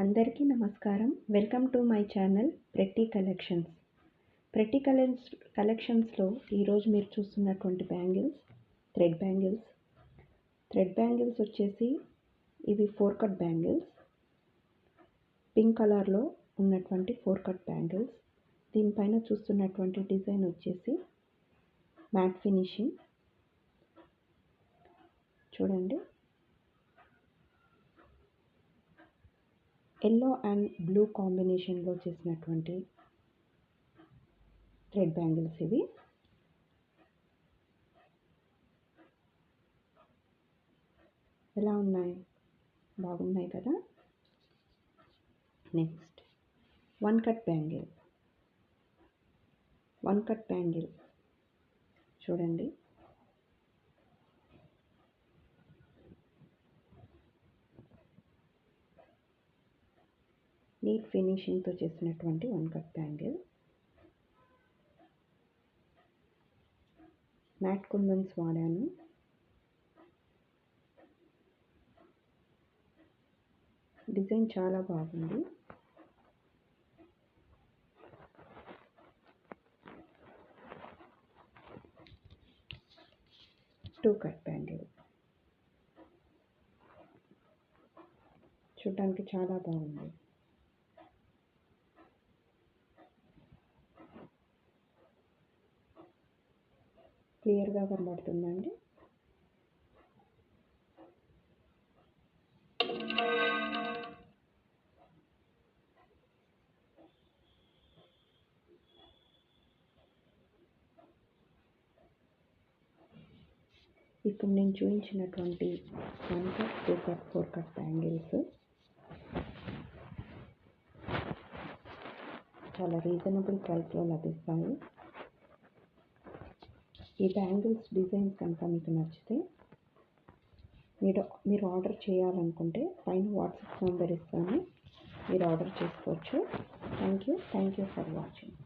అందరికీ నమస్కారం. Welcome to my channel pretty collections. Pretty కలెక్షన్స్లో ఈరోజు మీరు చూస్తున్నటువంటి బ్యాంగిల్స్ థ్రెడ్ బ్యాంగిల్స్ వచ్చేసి ఇవి 4 కట్ బ్యాంగిల్స్, పింక్ కలర్లో ఉన్నటువంటి 4 కట్ బ్యాంగిల్స్. దీనిపైన చూస్తున్నటువంటి డిజైన్ వచ్చేసి మ్యాట్ ఫినిషింగ్. చూడండి, ఎల్లో అండ్ బ్లూ కాంబినేషన్లో చేసినటువంటి థ్రెడ్ బ్యాంగిల్స్ ఇవి. ఎలా ఉన్నాయి? బాగున్నాయి కదా. నెక్స్ట్ వన్ కట్ బ్యాంగిల్ చూడండి, నీట్ ఫినిషింగ్తో చేసినటువంటి 1 కట్ బ్యాంగిల్. మ్యాట్ కుందన్స్ వాడాను. డిజైన్ చాలా బాగుంది. టూ కట్ బ్యాంగిల్ చూడడానికి చాలా బాగుంది. క్లియర్గా కనబడుతుందండి. ఇప్పుడు నేను చూపించినటువంటి 1 కట్, 2 కట్, 4 కట్ బ్యాంగిల్స్ చాలా రీజనబుల్ ప్రైస్లో లభిస్తాయి. ఈ బ్యాంగిల్స్ డిజైన్స్ కనుక మీకు నచ్చితే మీరు ఆర్డర్ చేయాలనుకుంటే పైన వాట్సాప్ నెంబర్ ఇస్తాను, మీరు ఆర్డర్ చేసుకోవచ్చు. Thank you for watching.